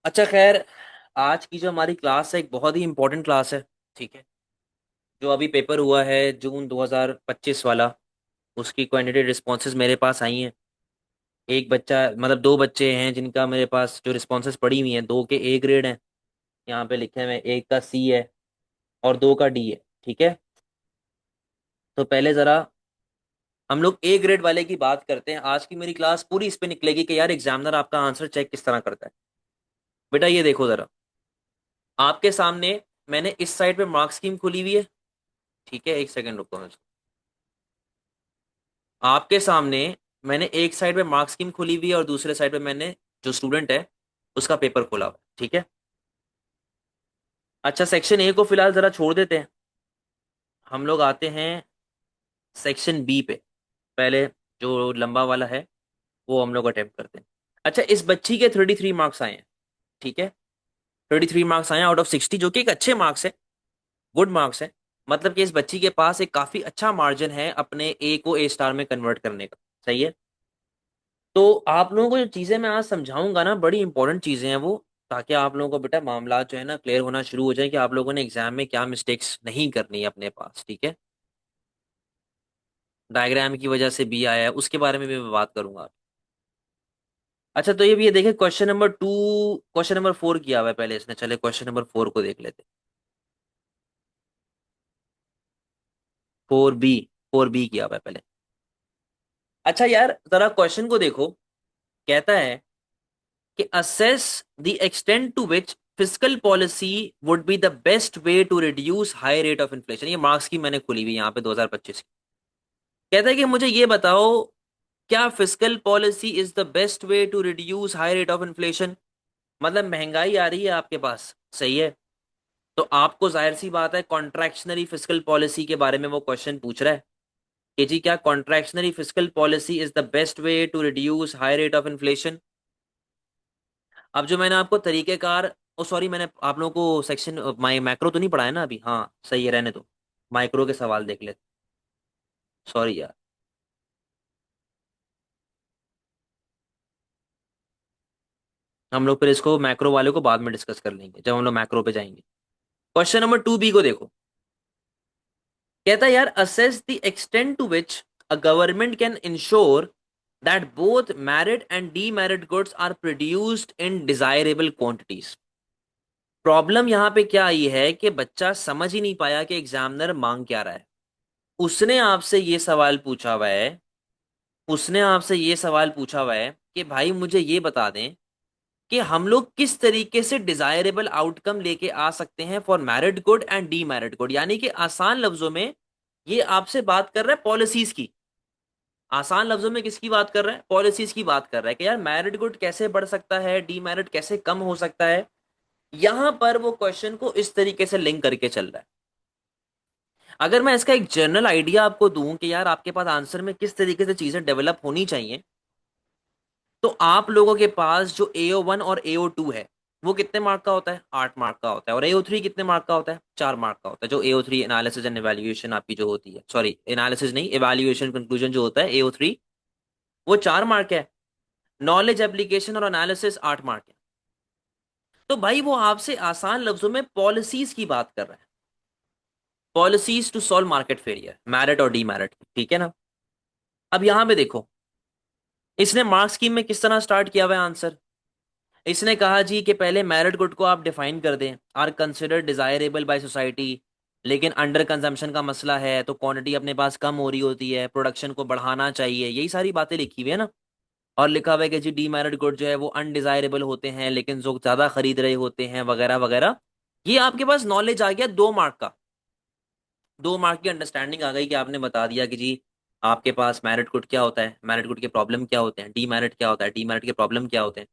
अच्छा खैर, आज की जो हमारी क्लास है एक बहुत ही इंपॉर्टेंट क्लास है। ठीक है। जो अभी पेपर हुआ है जून 2025 वाला, उसकी क्वांटिटेटिव रिस्पॉन्सेज मेरे पास आई हैं। एक बच्चा मतलब दो बच्चे हैं जिनका मेरे पास जो रिस्पॉन्सेज पड़ी हुई हैं, दो के ए ग्रेड हैं। यहाँ पे लिखे हुए हैं, एक का सी है और दो का डी है। ठीक है। तो पहले जरा हम लोग ए ग्रेड वाले की बात करते हैं। आज की मेरी क्लास पूरी इस पे निकलेगी कि यार एग्जामिनर आपका आंसर चेक किस तरह करता है। बेटा ये देखो जरा, आपके सामने मैंने इस साइड पे मार्क्स स्कीम खुली हुई है। ठीक है, एक सेकंड रुको। आपके सामने मैंने एक साइड पे मार्क्स स्कीम खुली हुई है और दूसरे साइड पे मैंने जो स्टूडेंट है उसका पेपर खोला हुआ है। ठीक है। अच्छा, सेक्शन ए को फिलहाल जरा छोड़ देते हैं। हम लोग आते हैं सेक्शन बी पे। पहले जो लंबा वाला है वो हम लोग अटेम्प्ट करते हैं। अच्छा, इस बच्ची के 33 मार्क्स आए हैं। ठीक है। 33 मार्क्स आए आउट ऑफ 60, जो कि एक अच्छे मार्क्स है, गुड मार्क्स है। मतलब कि इस बच्ची के पास एक काफी अच्छा मार्जिन है अपने ए को ए स्टार में कन्वर्ट करने का। सही है। तो आप लोगों को जो चीजें मैं आज समझाऊंगा ना, बड़ी इंपॉर्टेंट चीजें हैं वो, ताकि आप लोगों को बेटा मामला जो है ना क्लियर होना शुरू हो जाए कि आप लोगों ने एग्जाम में क्या मिस्टेक्स नहीं करनी है अपने पास। ठीक है। डायग्राम की वजह से बी आया है, उसके बारे में भी मैं बात करूंगा। अच्छा, तो ये भी ये देखे, क्वेश्चन नंबर 2, क्वेश्चन नंबर 4 किया हुआ है पहले इसने। चले क्वेश्चन नंबर 4 को देख लेते। 4 बी, 4 बी किया हुआ है पहले। अच्छा यार, जरा क्वेश्चन को देखो। कहता है कि assess the extent to which fiscal policy would be the best way to reduce high rate of inflation। ये मार्क्स की मैंने खुली हुई यहाँ पे 2025 की। कहता है कि मुझे ये बताओ, क्या fiscal policy is the best way to reduce high rate of inflation. मतलब महंगाई आ रही है आपके पास, सही है। तो आपको जाहिर सी बात है कॉन्ट्रैक्शनरी फिस्कल पॉलिसी के बारे में वो क्वेश्चन पूछ रहा है कि जी क्या contractionary fiscal policy is the best way to reduce high rate of inflation. अब जो मैंने आपको तरीकेकार, ओ सॉरी, मैंने आप लोगों को सेक्शन माई मैक्रो तो नहीं पढ़ा है ना अभी। हाँ सही है, रहने दो। माइक्रो के सवाल देख ले। सॉरी यार। हम लोग फिर इसको मैक्रो वाले को बाद में डिस्कस कर लेंगे जब हम लोग मैक्रो पे जाएंगे। क्वेश्चन नंबर 2 बी को देखो। कहता है यार, assess the extent to which a government can ensure that both merit and demerit goods are produced in desirable quantities. Problem यहाँ पे क्या आई है कि बच्चा समझ ही नहीं पाया कि एग्जामिनर मांग क्या रहा है। उसने आपसे ये सवाल पूछा हुआ है, उसने आपसे ये सवाल पूछा हुआ है कि भाई मुझे ये बता दें कि हम लोग किस तरीके से डिजायरेबल आउटकम लेके आ सकते हैं for married good and D married good. यानी कि आसान लफ्जों में ये आपसे बात कर रहा है पॉलिसीज की। आसान लफ्जों में किसकी बात कर रहा है? पॉलिसीज की बात कर रहा है कि यार मैरिड गुड कैसे बढ़ सकता है, डी मैरिड कैसे कम हो सकता है। यहां पर वो क्वेश्चन को इस तरीके से लिंक करके चल रहा है। अगर मैं इसका एक जनरल आइडिया आपको दूं कि यार आपके पास आंसर में किस तरीके से चीजें डेवलप होनी चाहिए, तो आप लोगों के पास जो AO1 और AO2 है वो कितने मार्क का होता है? 8 मार्क का होता है। और AO3 कितने मार्क का होता है? 4 मार्क का होता है। जो AO3 एनालिसिस एंड एवेल्युएशन आपकी जो होती है, सॉरी एनालिसिस नहीं, एवेल्युएशन कंक्लूजन जो होता है AO3, वो 4 मार्क है। नॉलेज एप्लीकेशन और एनालिसिस 8 मार्क है। तो भाई वो आपसे आसान लफ्जों में पॉलिसीज की बात कर रहा है। Policies to solve market failure, merit और डीमैरिट। ठीक है ना। अब यहां पे देखो, इसने मार्क्स स्कीम में किस तरह स्टार्ट किया हुआ है आंसर। इसने कहा जी कि पहले मैरिड गुड को आप डिफाइन कर दें, are considered desirable by society. लेकिन अंडर कंजम्पशन का मसला है तो क्वांटिटी अपने पास कम हो रही होती है, प्रोडक्शन को बढ़ाना चाहिए, यही सारी बातें लिखी हुई है ना। और लिखा हुआ है कि जी डी मैरिड गुड जो है वो अनडिजायरेबल होते हैं लेकिन जो ज्यादा खरीद रहे होते हैं, वगैरह वगैरह। ये आपके पास नॉलेज आ गया 2 मार्क का। 2 मार्क की अंडरस्टैंडिंग आ गई कि आपने बता दिया कि जी आपके पास मैरिड गुड क्या होता है, मैरिड गुड के प्रॉब्लम क्या होते हैं, डी मैरिड क्या होता है, डी मैरिड के प्रॉब्लम क्या होते हैं,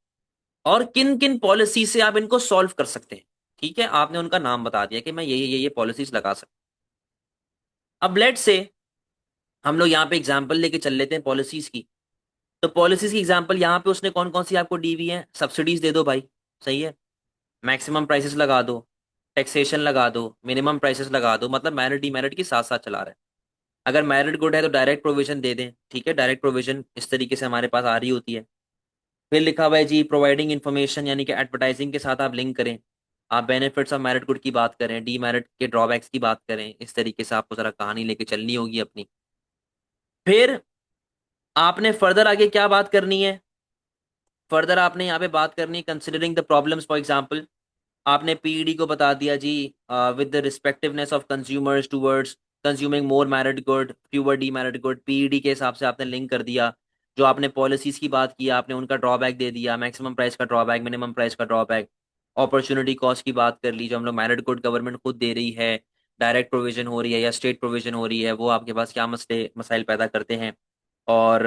और किन किन पॉलिसी से आप इनको सॉल्व कर सकते हैं। ठीक है, आपने उनका नाम बता दिया कि मैं ये पॉलिसीज लगा सकता हूं। अब लेट से हम लोग यहाँ पे एग्जांपल लेके चल लेते हैं पॉलिसीज की। तो पॉलिसीज की एग्जांपल यहाँ पे उसने कौन कौन सी आपको दी हुई है? सब्सिडीज दे दो भाई, सही है। मैक्सिमम प्राइसेस लगा दो, टैक्सेशन लगा दो, मिनिमम प्राइसेस लगा दो। मतलब मैरिड डीमेरिड की साथ साथ चला रहा है। अगर मैरिड गुड है तो डायरेक्ट प्रोविजन दे दें। ठीक है, डायरेक्ट प्रोविजन इस तरीके से हमारे पास आ रही होती है। फिर लिखा हुआ है जी प्रोवाइडिंग इन्फॉर्मेशन, यानी कि एडवर्टाइजिंग के साथ आप लिंक करें, आप बेनिफिट्स ऑफ मेरिट गुड की बात करें, डीमेरिट के ड्रॉबैक्स की बात करें, इस तरीके से आपको जरा कहानी लेके चलनी होगी अपनी। फिर आपने फर्दर आगे क्या बात करनी है, फर्दर आपने यहाँ पे बात करनी है considering the problems, for example आपने पीईडी को बता दिया जी with the receptiveness of consumers towards consuming more merit good fewer demerit good, PED के हिसाब से आपने लिंक कर दिया। जो आपने पॉलिसीज की बात की आपने उनका ड्रॉबैक दे दिया, मैक्सिमम प्राइस का ड्रॉबैक, मिनिमम प्राइस का ड्रॉबैक, अपॉर्चुनिटी कॉस्ट की बात कर ली, जो हम लोग मेरिट गुड गवर्नमेंट खुद दे रही है, डायरेक्ट प्रोविजन हो रही है या स्टेट प्रोविजन हो रही है, वो आपके पास क्या मसले मसाइल पैदा करते हैं। और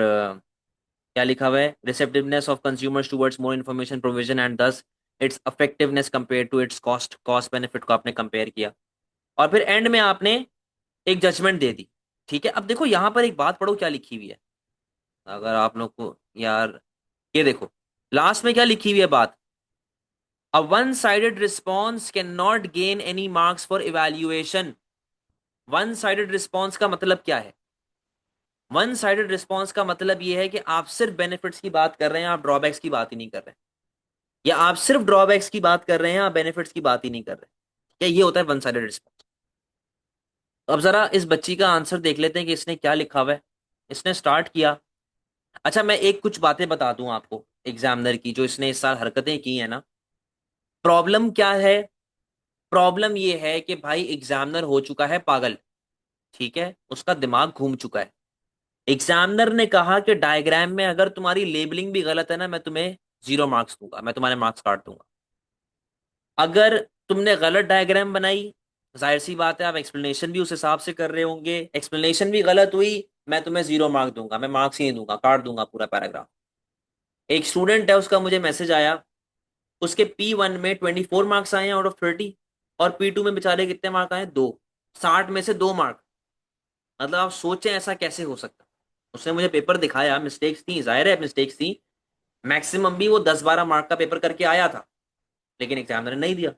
क्या लिखा हुआ है, receptiveness of consumers towards more information provision and thus its effectiveness compare to its cost, cost benefit को आपने कंपेयर किया। और फिर एंड में आपने एक जजमेंट दे दी। ठीक है, अब देखो यहां पर एक बात पढ़ो क्या लिखी हुई है, अगर आप लोग को यार, ये देखो लास्ट में क्या लिखी हुई है बात, a one sided response can not gain any marks for evaluation. One sided response का मतलब क्या है, वन साइडेड रिस्पॉन्स का मतलब ये है कि आप सिर्फ बेनिफिट्स की बात कर रहे हैं, आप ड्रॉबैक्स की बात ही नहीं कर रहे, या आप सिर्फ ड्रॉबैक्स की बात कर रहे हैं, आप बेनिफिट्स की बात ही नहीं कर रहे। क्या ये होता है वन साइडेड रिस्पॉन्स। तो अब जरा इस बच्ची का आंसर देख लेते हैं कि इसने क्या लिखा हुआ है। इसने स्टार्ट किया, अच्छा मैं एक कुछ बातें बता दूं आपको एग्जामिनर की, जो इसने इस साल हरकतें की है ना। प्रॉब्लम क्या है, प्रॉब्लम ये है कि भाई एग्जामिनर हो चुका है पागल, ठीक है, उसका दिमाग घूम चुका है। एग्जामिनर ने कहा कि डायग्राम में अगर तुम्हारी लेबलिंग भी गलत है ना, मैं तुम्हें 0 मार्क्स दूंगा, मैं तुम्हारे मार्क्स काट दूंगा। अगर तुमने गलत डायग्राम बनाई, जाहिर सी बात है आप एक्सप्लेनेशन भी उस हिसाब से कर रहे होंगे, एक्सप्लेनेशन भी गलत हुई, मैं तुम्हें 0 मार्क दूंगा, मैं मार्क्स ही नहीं दूंगा, काट दूंगा पूरा पैराग्राफ। एक स्टूडेंट है, उसका मुझे मैसेज आया, उसके P1 में 24 मार्क्स आए हैं आउट ऑफ 30, और P2 में बेचारे कितने मार्क आए, 2, 60 में से 2 मार्क। मतलब आप सोचें ऐसा कैसे हो सकता। उसने मुझे पेपर दिखाया, मिस्टेक्स थी, जाहिर है मिस्टेक्स थी, मैक्सिमम भी वो 10-12 मार्क का पेपर करके आया था, लेकिन एग्जामिनर ने नहीं दिया।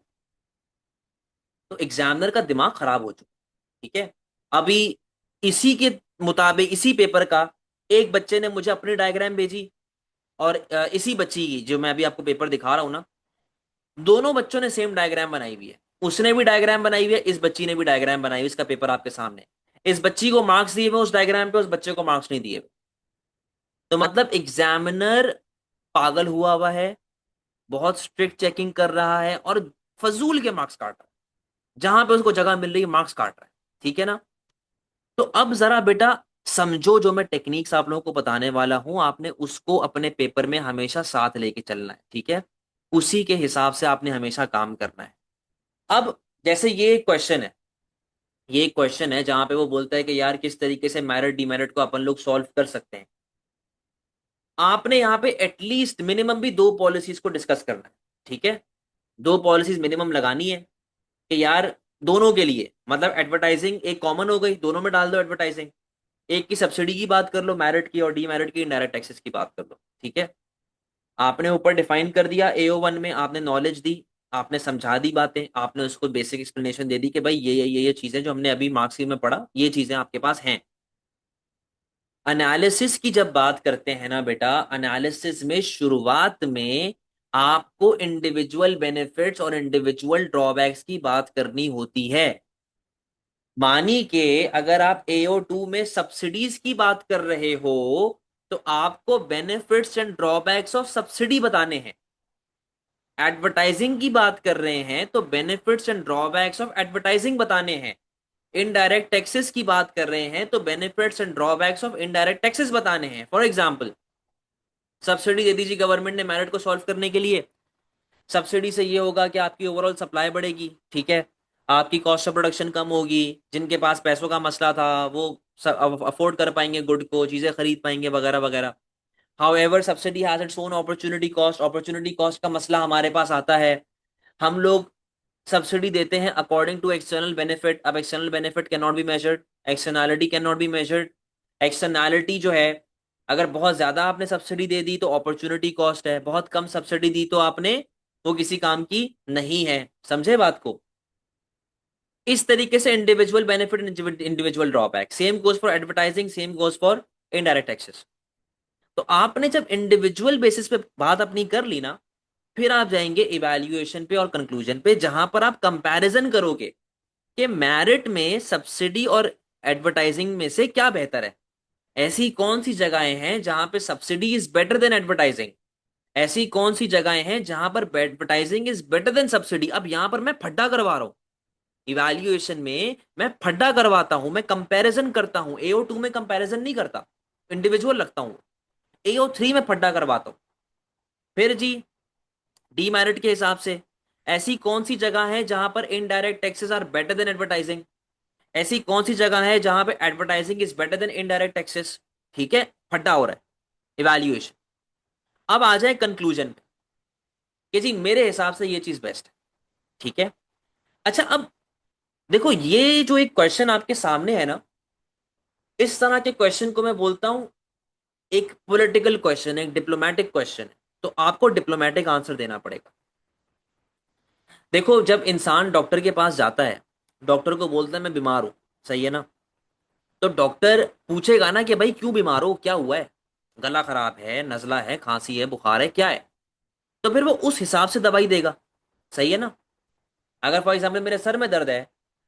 तो एग्जामिनर का दिमाग खराब हो चुका। ठीक है, अभी इसी के मुताबिक इसी पेपर का एक बच्चे ने मुझे अपनी डायग्राम भेजी, और इसी बच्ची की जो मैं अभी आपको पेपर दिखा रहा हूं ना, दोनों बच्चों ने सेम डायग्राम बनाई हुई है। उसने भी डायग्राम बनाई हुई है, इस बच्ची ने भी डायग्राम बनाई हुई है, इसका पेपर आपके सामने। इस बच्ची को मार्क्स दिए हुए उस डायग्राम पे, उस बच्चे को मार्क्स नहीं दिए हुए। तो मतलब एग्जामिनर पागल हुआ हुआ है, बहुत स्ट्रिक्ट चेकिंग कर रहा है, और फजूल के मार्क्स काट रहा है, जहां पे उसको जगह मिल रही है मार्क्स काट रहा है। ठीक है ना। तो अब जरा बेटा समझो, जो मैं टेक्निक्स आप लोगों को बताने वाला हूं, आपने उसको अपने पेपर में हमेशा साथ लेके चलना है। ठीक है, उसी के हिसाब से आपने हमेशा काम करना है। अब जैसे ये क्वेश्चन है, ये क्वेश्चन है जहां पे वो बोलता है कि यार किस तरीके से मेरिट डीमेरिट को अपन लोग सॉल्व कर सकते हैं। आपने यहाँ पे एटलीस्ट मिनिमम भी 2 पॉलिसीज को डिस्कस करना है। ठीक है, 2 पॉलिसीज मिनिमम लगानी है कि यार दोनों के लिए, मतलब एडवर्टाइजिंग एक कॉमन हो गई, दोनों में डाल दो एडवर्टाइजिंग, एक की सब्सिडी की बात कर लो मेरिट की, और डीमेरिट की इनडायरेक्ट टैक्सेस की बात कर लो। ठीक है, आपने ऊपर डिफाइन कर दिया AO1 में, आपने नॉलेज दी, आपने समझा दी बातें, आपने उसको बेसिक एक्सप्लेनेशन दे दी कि भाई ये चीजें जो हमने अभी मार्क्सिट में पढ़ा, ये चीजें आपके पास हैं। एनालिसिस की जब बात करते हैं ना बेटा, एनालिसिस में शुरुआत में आपको इंडिविजुअल बेनिफिट्स और इंडिविजुअल ड्रॉबैक्स की बात करनी होती है। मानी के अगर आप AO2 में सब्सिडीज की बात कर रहे हो, तो आपको benefits and drawbacks of subsidy बताने हैं। एडवर्टाइजिंग की बात कर रहे हैं तो benefits and drawbacks of advertising बताने हैं। इनडायरेक्ट टैक्सेस की बात कर रहे हैं तो benefits and drawbacks of indirect taxes बताने हैं। फॉर एग्जांपल, सब्सिडी दे दीजिए गवर्नमेंट ने मेरिट को सॉल्व करने के लिए। सब्सिडी से ये होगा कि आपकी ओवरऑल सप्लाई बढ़ेगी, ठीक है, आपकी कॉस्ट ऑफ प्रोडक्शन कम होगी, जिनके पास पैसों का मसला था वो अफोर्ड कर पाएंगे गुड को, चीजें खरीद पाएंगे वगैरह वगैरह। However subsidy has its own opportunity cost, opportunity cost का मसला हमारे पास आता है। हम लोग सब्सिडी देते हैं अकॉर्डिंग टू एक्सटर्नल बेनिफिट, अब external benefit can not be measured, externality can not be measured. Externality जो है, अगर बहुत ज्यादा आपने सब्सिडी दे दी तो अपॉर्चुनिटी कॉस्ट है, बहुत कम सब्सिडी दी तो आपने, वो किसी काम की नहीं है। समझे बात को। इस तरीके से individual benefit, individual drawback, same goes for advertising, same goes for indirect taxes. तो आपने जब इंडिविजुअल बेसिस पे बात अपनी कर ली ना, फिर आप जाएंगे इवैल्यूएशन पे और कंक्लूजन पे, जहां पर आप कंपैरिजन करोगे कि मेरिट में सब्सिडी और एडवर्टाइजिंग में से क्या बेहतर है। ऐसी कौन सी जगहें हैं जहां पे subsidy is better than advertising, ऐसी कौन सी जगहें हैं जहां पर advertising is better then subsidy. अब यहां पर मैं फड्डा करवा रहा हूं, इवैल्यूएशन में मैं फड्डा करवाता हूं, मैं कंपैरिजन करता हूं, AO2 में कंपैरिजन नहीं करता, इंडिविजुअल रखता हूं, AO3 में फड्डा करवाता हूं। फिर जी, डीमेरिट के हिसाब से ऐसी कौन सी जगह है जहां पर indirect taxes are better than advertising, ऐसी कौन सी जगह है जहां पे advertising is better than indirect taxes. ठीक है, फड्डा हो रहा है इवैल्यूएशन। अब आ जाए कंक्लूजन पे कि जी मेरे हिसाब से ये चीज बेस्ट है। ठीक है, अच्छा अब देखो, ये जो एक क्वेश्चन आपके सामने है ना, इस तरह के क्वेश्चन को मैं बोलता हूं एक पॉलिटिकल क्वेश्चन, एक डिप्लोमेटिक क्वेश्चन है। तो आपको डिप्लोमेटिक आंसर देना पड़ेगा। देखो, जब इंसान डॉक्टर के पास जाता है, डॉक्टर को बोलता है मैं बीमार हूं, सही है ना, तो डॉक्टर पूछेगा ना कि भाई क्यों बीमार हो, क्या हुआ है, गला खराब है, नजला है, खांसी है, बुखार है, क्या है। तो फिर वो उस हिसाब से दवाई देगा, सही है ना। अगर फॉर एग्जाम्पल मेरे सर में दर्द है,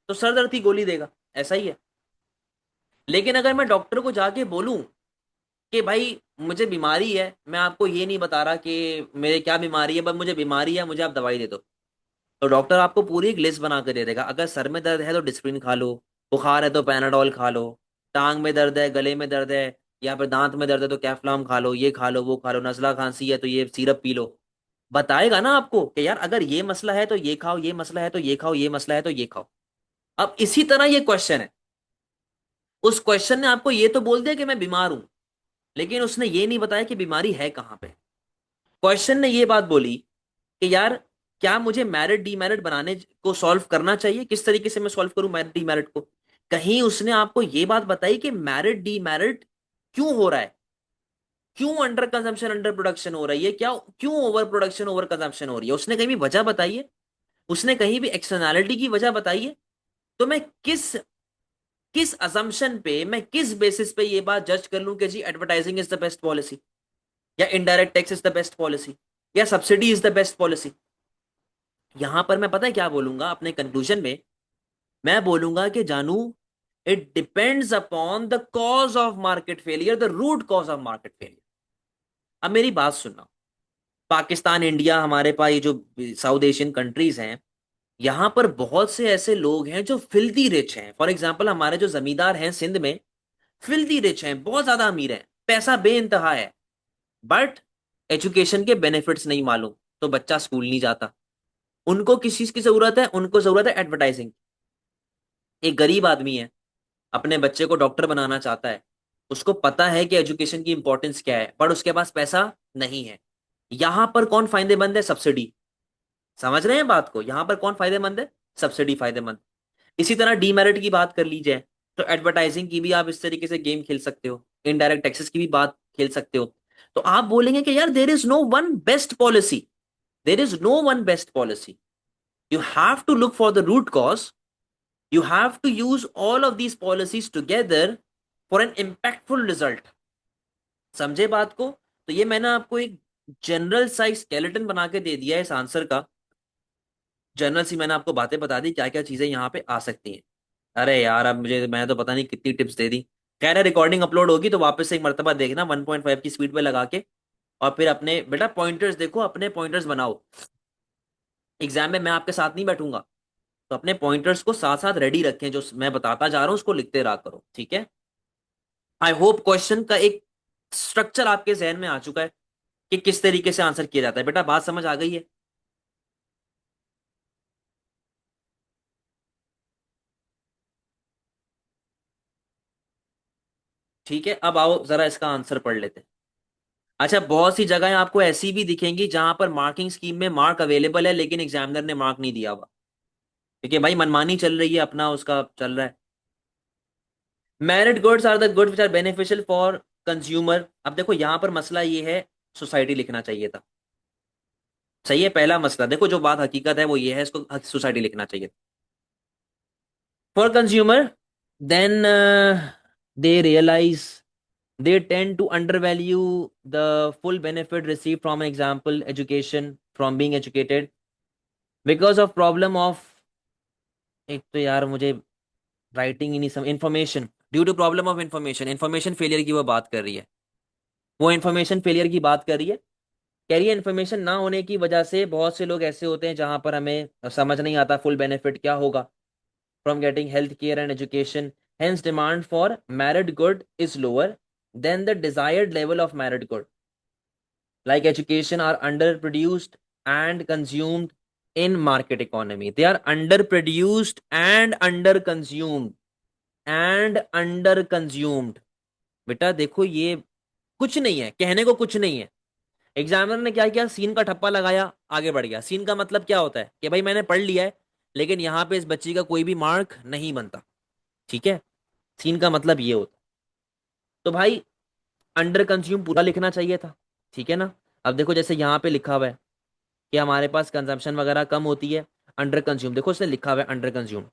तो सर दर्द की गोली देगा, ऐसा ही है। लेकिन अगर मैं डॉक्टर को जाके बोलूं कि भाई मुझे बीमारी है, मैं आपको ये नहीं बता रहा कि मेरे क्या बीमारी है, बस मुझे बीमारी है, मुझे आप दवाई दे दो, तो डॉक्टर आपको पूरी एक लिस्ट बना कर दे देगा। अगर सर में दर्द है तो डिस्प्रिन खा लो, बुखार है तो पैनाडॉल खा लो, टांग में दर्द है, गले में दर्द है, या फिर दांत में दर्द है तो कैफ्लाम खा लो, ये खा लो, वो खा लो, नजला खांसी है तो ये सिरप पी लो। बताएगा ना आपको कि यार अगर ये मसला है तो ये खाओ, ये मसला है तो ये खाओ, ये मसला है तो ये खाओ। अब इसी तरह ये क्वेश्चन है, उस क्वेश्चन ने आपको ये तो बोल दिया कि मैं बीमार हूं, लेकिन उसने ये नहीं बताया कि बीमारी है कहां पे। क्वेश्चन ने ये बात बोली कि यार क्या मुझे मैरिट डीमेरिट बनाने को सॉल्व करना चाहिए, किस तरीके से मैं सॉल्व करूं मैरिट डीमेरिट को। कहीं उसने आपको ये बात बताई कि मैरिट डीमेरिट क्यों हो रहा है, क्यों अंडर कंजम्पशन अंडर प्रोडक्शन हो रही है, क्या क्यों ओवर प्रोडक्शन ओवर कंजम्पशन हो रही है, उसने कहीं भी वजह बताई है, उसने कहीं भी एक्सटर्नैलिटी की वजह बताई है। तो मैं किस किस असम्पशन पे, मैं किस बेसिस पे ये बात जज कर लूं कि जी advertising is the best policy, या indirect tax is the best policy, या subsidy is the best policy. यहां पर मैं पता है क्या बोलूंगा अपने कंक्लूजन में, मैं बोलूंगा कि जानू, it depends upon the cause of market failure, the root cause of market failure. अब मेरी बात सुनना, पाकिस्तान, इंडिया, हमारे पास ये जो साउथ एशियन कंट्रीज हैं, यहां पर बहुत से ऐसे लोग हैं जो फिल्दी रिच हैं। फॉर एग्जाम्पल हमारे जो जमींदार हैं सिंध में, फिल्दी रिच हैं, बहुत ज्यादा अमीर हैं, पैसा बेइंतहा है, बट एजुकेशन के बेनिफिट्स नहीं मालूम, तो बच्चा स्कूल नहीं जाता। उनको किस चीज की जरूरत है, उनको जरूरत है एडवर्टाइजिंग। एक गरीब आदमी है, अपने बच्चे को डॉक्टर बनाना चाहता है, उसको पता है कि एजुकेशन की इंपॉर्टेंस क्या है, पर उसके पास पैसा नहीं है। यहां पर कौन फायदेमंद है, सब्सिडी। समझ रहे हैं बात को, यहां पर कौन फायदेमंद है, सब्सिडी फायदेमंद। इसी तरह डीमेरिट की बात कर ली जाए, तो एडवर्टाइजिंग की भी आप इस तरीके से गेम खेल सकते हो, इनडायरेक्ट टैक्सेस की भी बात खेल सकते हो। तो आप बोलेंगे कि यार there is no one best policy, there is no one best policy, you have to look for the root cause, you have to use all of these policies together for an impactful result। समझे बात को। तो ये मैंने आपको एक general size skeleton बना के दे दिया है इस आंसर का, जनरल सी मैंने आपको बातें बता दी क्या क्या चीजें यहाँ पे आ सकती हैं। अरे यार अब मुझे, मैं तो पता नहीं कितनी टिप्स दे दी। खैर है, रिकॉर्डिंग अपलोड होगी तो वापस से एक मरतबा देखना 1.5 की स्पीड पे लगा के, और फिर अपने बेटा पॉइंटर्स देखो, अपने पॉइंटर्स बनाओ। एग्जाम में मैं आपके साथ नहीं बैठूंगा, तो अपने पॉइंटर्स को साथ साथ रेडी रखें, जो मैं बताता जा रहा हूं उसको लिखते रहा करो, ठीक है। आई होप क्वेश्चन का एक स्ट्रक्चर आपके जहन में आ चुका है कि किस तरीके से आंसर किया जाता है। बेटा बात समझ आ गई है। ठीक है, अब आओ जरा इसका आंसर पढ़ लेते हैं। अच्छा, बहुत सी जगहें आपको ऐसी भी दिखेंगी जहां पर मार्किंग स्कीम में मार्क अवेलेबल है लेकिन एग्जामिनर ने मार्क नहीं दिया हुआ, क्योंकि भाई मनमानी चल रही है, अपना उसका चल रहा है। Merit goods are the goods which are beneficial for consumer. अब देखो यहां पर मसला ये है, सोसाइटी लिखना चाहिए था। सही है, पहला मसला देखो, जो बात हकीकत है वो ये है, इसको सोसाइटी लिखना चाहिए। For consumer, then they realise They tend to undervalue the full benefit received from an example education, from being educated, because of problem of, एक तो यार मुझे राइटिंग ही नहीं समझ, information, due to problem of information, information failure की वो बात कर रही है। वो इंफॉर्मेशन फेलियर की बात कर रही है। कह रही है इन्फॉर्मेशन ना होने की वजह से बहुत से लोग ऐसे होते हैं जहां पर हमें समझ नहीं आता फुल बेनिफिट क्या होगा from getting health care and education. Hence demand for married good is lower than the desired level of merit good, like education, are underproduced and consumed in market economy. They are underproduced and underconsumed and underconsumed. बेटा देखो ये कुछ नहीं है, कहने को कुछ नहीं है। एग्जामिनर ने क्या किया, सीन का ठप्पा लगाया, आगे बढ़ गया। सीन का मतलब क्या होता है कि भाई मैंने पढ़ लिया है, लेकिन यहां पे इस बच्ची का कोई भी मार्क नहीं बनता। ठीक है, सीन का मतलब ये होता है। तो भाई अंडर कंज्यूम पूरा लिखना चाहिए था। ठीक है ना। अब देखो जैसे यहाँ पे लिखा हुआ है कि हमारे पास कंजम्पशन वगैरह कम होती है, अंडर कंज्यूम, देखो उसने लिखा हुआ है अंडर कंज्यूम,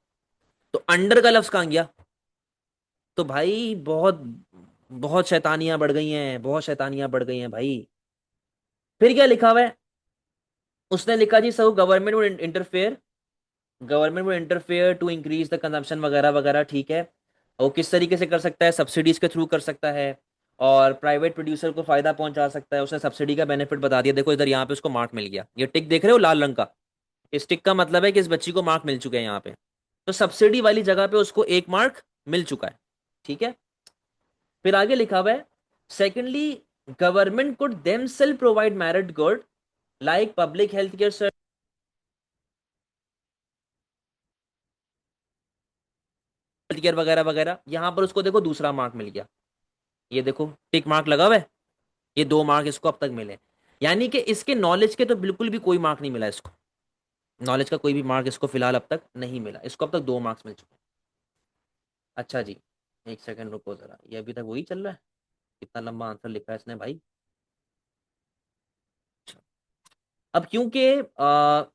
तो अंडर का लफ्ज कहाँ गया। तो भाई बहुत बहुत शैतानियां बढ़ गई हैं, बहुत शैतानियां बढ़ गई हैं भाई। फिर क्या लिखा हुआ है, उसने लिखा जी सब government would interfere, government would interfere to increase the consumption वगैरह वगैरह। ठीक है, और किस तरीके से कर सकता है, सब्सिडीज के थ्रू कर सकता है, और प्राइवेट प्रोड्यूसर को फायदा पहुंचा सकता है। उसने सब्सिडी का बेनिफिट बता दिया। देखो इधर यहाँ पे उसको मार्क मिल गया, ये टिक देख रहे हो लाल रंग का, इस टिक का मतलब है कि इस बच्ची को मार्क मिल चुके हैं यहाँ पे। तो सब्सिडी वाली जगह पे उसको एक मार्क मिल चुका है। ठीक है, फिर आगे लिखा हुआ है secondly government could themselves provide merit good like public health care वगैरह वगैरह। यहां पर उसको देखो दूसरा मार्क मिल गया, ये देखो टिक मार्क लगा हुआ है, ये 2 मार्क इसको अब तक मिले। यानी कि इसके नॉलेज के तो बिल्कुल भी कोई मार्क नहीं मिला इसको, नॉलेज का कोई भी मार्क इसको फिलहाल अब तक नहीं मिला, इसको अब तक 2 मार्क्स मिल चुके हैं। अच्छा जी, एक सेकंड रुको जरा, ये अभी तक वही चल रहा है, कितना लंबा आंसर लिखा है इसने भाई। अब क्योंकि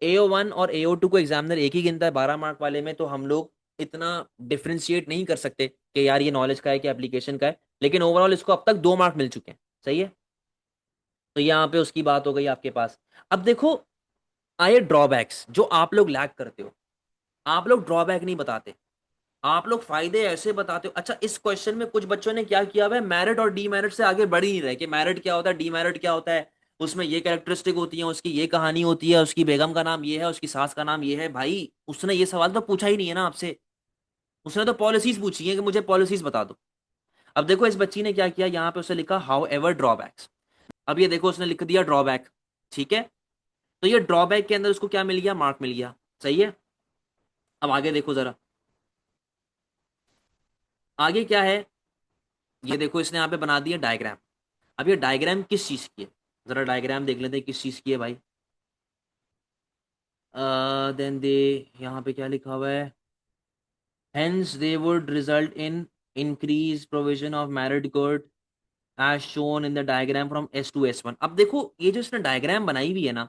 AO1 और AO2 को एग्जामिनर एक ही गिनता है 12 मार्क वाले में, तो हम लोग इतना डिफ्रेंशिएट नहीं कर सकते कि यार ये नॉलेज का है कि एप्लीकेशन का है, लेकिन ओवरऑल इसको अब तक 2 मार्क मिल चुके हैं। सही है, तो यहाँ पे उसकी बात हो गई आपके पास। अब देखो आए ड्रॉबैक्स जो आप लोग लैग करते हो, आप लोग ड्रॉबैक नहीं बताते, आप लोग फायदे ऐसे बताते हो। अच्छा इस क्वेश्चन में कुछ बच्चों ने क्या किया हुआ है, मेरिट और डीमेरिट से आगे बढ़ ही नहीं रहे कि मेरिट क्या होता है, डीमेरिट क्या होता है, उसमें ये कैरेक्टरिस्टिक होती है, उसकी ये कहानी होती है, उसकी बेगम का नाम ये है, उसकी सास का नाम ये है। भाई उसने ये सवाल तो पूछा ही नहीं है ना आपसे, उसने तो पॉलिसीज पूछी है कि मुझे पॉलिसीज बता दो। अब देखो इस बच्ची ने क्या किया, यहाँ पे उसने लिखा हाउ एवर ड्रॉबैक्स। अब ये देखो उसने लिख दिया ड्रॉबैक। ठीक है, तो ये ड्रॉबैक के अंदर उसको क्या मिल गया, मार्क मिल गया। सही है, अब आगे देखो जरा, आगे क्या है, ये देखो इसने यहाँ पे बना दिया डायग्राम। अब ये डायग्राम किस चीज की है, जरा डायग्राम देख लेते हैं किस चीज की है भाई। देन दे, यहाँ पे क्या लिखा हुआ है, hence they would result in increase provision of merit good as shown in the diagram from S to S1। अब देखो ये जो इसने डायग्राम बनाई हुई है ना,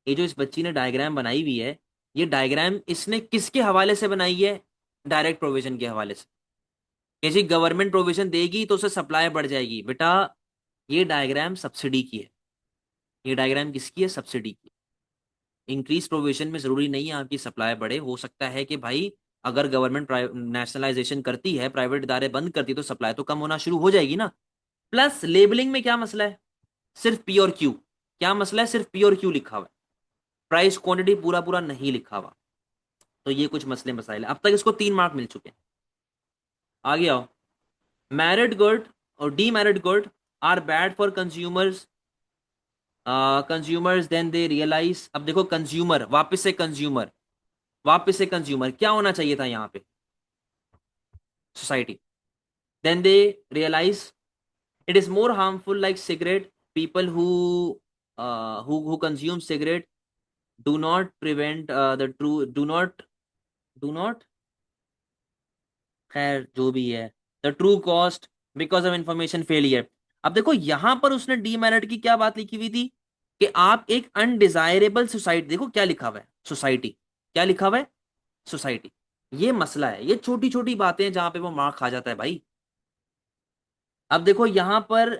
ये जो इस बच्ची ने डायग्राम बनाई हुई है, ये डायग्राम इसने किसके हवाले से बनाई है, डायरेक्ट प्रोविजन के हवाले से। कि जी गवर्नमेंट प्रोविजन देगी तो उसे सप्लाई बढ़ जाएगी। बेटा ये डायग्राम सब्सिडी की है, ये डायग्राम किसकी है, सब्सिडी की। इंक्रीज प्रोविजन में जरूरी नहीं है आपकी सप्लाई बढ़े, हो सकता है कि भाई अगर गवर्नमेंट नेशनलाइजेशन करती है, प्राइवेट इदारे बंद करती है, तो सप्लाई तो कम होना शुरू हो जाएगी ना। प्लस लेबलिंग में क्या मसला है, सिर्फ पी और क्यू, क्या मसला है, सिर्फ पी और क्यू लिखा हुआ है, प्राइस क्वांटिटी पूरा पूरा नहीं लिखा हुआ। तो ये कुछ मसले मसाइल है। अब तक इसको 3 मार्क मिल चुके हैं। आगे आओ, मैरिड गुड और demerit good are bad for consumers, consumers then they realise. अब देखो कंज्यूमर, वापस से कंज्यूमर, वापस से कंज्यूमर क्या होना चाहिए था यहाँ पे, society. Then they realise it is more harmful like cigarette, people who consume cigarette do not prevent the true do not, खैर जो भी है, the true cost because of information failure. अब देखो यहां पर उसने डीमेरिट की क्या बात लिखी हुई थी कि आप एक अनडिजायरेबल सोसाइटी, देखो क्या लिखा हुआ है, सोसाइटी, क्या लिखा हुआ है, सोसाइटी। ये मसला है, ये छोटी छोटी बातें हैं जहां पे वो मार्क खा जाता है भाई। अब देखो यहां पर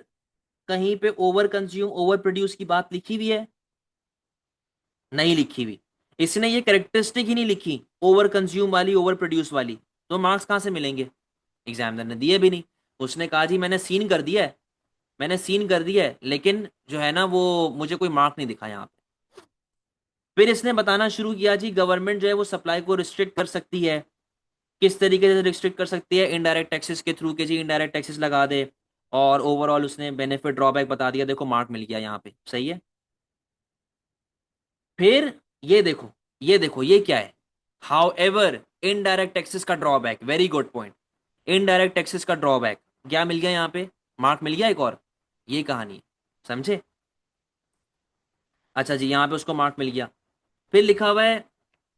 कहीं पे ओवर कंज्यूम ओवर प्रोड्यूस की बात लिखी हुई है? नहीं लिखी हुई। इसने ये कैरेक्टरिस्टिक ही नहीं लिखी, ओवर कंज्यूम वाली, ओवर प्रोड्यूस वाली, तो मार्क्स कहाँ से मिलेंगे? एग्जामिनर ने दिए भी नहीं। उसने कहा जी मैंने सीन कर दिया है, मैंने सीन कर दिया है, लेकिन जो है ना वो मुझे कोई मार्क नहीं दिखा यहाँ पे। फिर इसने बताना शुरू किया जी गवर्नमेंट जो है वो सप्लाई को रिस्ट्रिक्ट कर सकती है। किस तरीके से रिस्ट्रिक्ट कर सकती है? इनडायरेक्ट टैक्सेस के थ्रू, के जी इनडायरेक्ट टैक्सेस लगा दे। और ओवरऑल उसने बेनिफिट ड्रॉबैक बता दिया, देखो मार्क मिल गया यहाँ पे, सही है। फिर ये देखो, ये देखो ये क्या है, हाउ एवर इनडायरेक्ट टैक्सेस का drawback, very good point. Indirect taxes का ड्रॉबैक क्या मिल गया यहाँ पे? मार्क मिल गया एक और। ये कहानी है, समझे? अच्छा जी, यहाँ पे उसको मार्क मिल गया। फिर लिखा हुआ है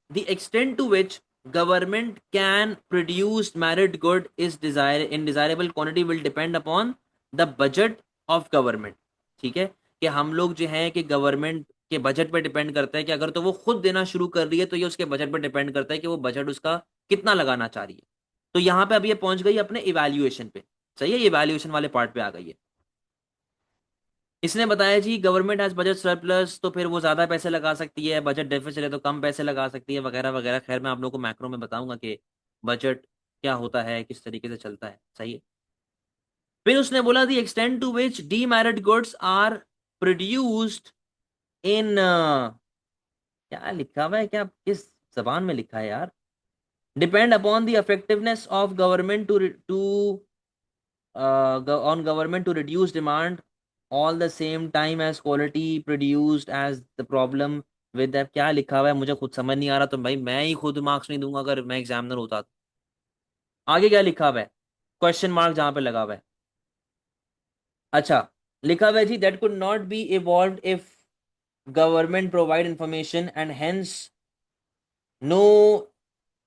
the extent to which government can produce merit good is desire in desirable quantity will depend upon the budget of government। ठीक है, कि हम लोग जो है कि गवर्नमेंट के बजट पे डिपेंड करता है, कि अगर तो वो खुद देना शुरू कर रही है तो ये उसके बजट पे डिपेंड करता है कि वो बजट उसका कितना लगाना चाह रही है। तो यहाँ पे अब ये पहुंच गई अपने इवैल्यूएशन पे, सही है, ये इवैल्यूएशन वाले पार्ट पे आ गई है। इसने बताया जी गवर्नमेंट हैज बजट सरप्लस, तो फिर वो ज्यादा पैसे लगा सकती है, बजट डेफिसिट है तो कम पैसे लगा सकती है, वगैरह वगैरह। खैर मैं आप लोगों को मैक्रो में बताऊंगा कि बजट क्या होता है, किस तरीके से चलता है, सही है। फिर उसने बोला the extent to which demerit goods are produced in, क्या लिखा हुआ है, क्या किस जबान में लिखा है यार, depend upon the effectiveness of government to on government to reduce demand all the same time as quality produced as the problem with that। क्या लिखा हुआ है मुझे खुद समझ नहीं आ रहा, तो भाई मैं ही खुद मार्क्स नहीं दूंगा अगर मैं एग्जामिनर होता तो। आगे क्या लिखा हुआ है? क्वेश्चन मार्क जहां पे लगा हुआ है। अच्छा, लिखा हुआ है जी that could not be evolve if government provide information and hence no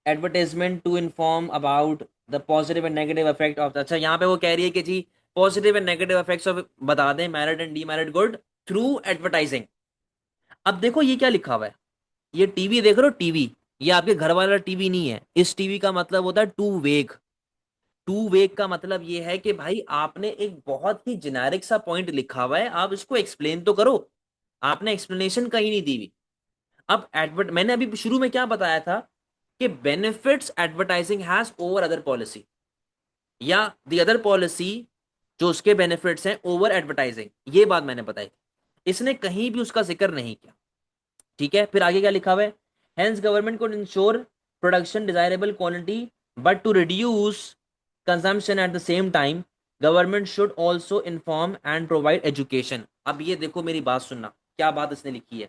advertisement to inform about the positive and negative effect of. अच्छा, यहाँ पे वो कह रही है कि जी positive and negative effects of बता दें merit and demerit good through advertising. अब देखो ये क्या लिखा हुआ है, ये टीवी देख रहे हो, टीवी, ये आपके घर वाला टीवी नहीं है। इस टीवी का मतलब होता है टू वेग। टू वेग का मतलब ये है कि भाई आपने एक बहुत ही जेनेरिक सा पॉइंट लिखा हुआ है, आप इसको एक्सप्लेन तो करो। आपने एक्सप्लेनेशन कहीं नहीं दी हुई। अब एडवर्ट मैंने अभी शुरू में क्या बताया था कि benefits advertising has over other policy, या द अदर पॉलिसी जो उसके बेनिफिट्स हैं ओवर एडवर्टाइजिंग, ये बात मैंने बताई। इसने कहीं भी उसका जिक्र नहीं किया। ठीक है, फिर आगे क्या लिखा हुआ है? हेंस गवर्नमेंट को ensure production desirable quality but to reduce consumption at the same time government should also inform and provide education. अब ये देखो मेरी बात सुनना, क्या बात इसने लिखी है।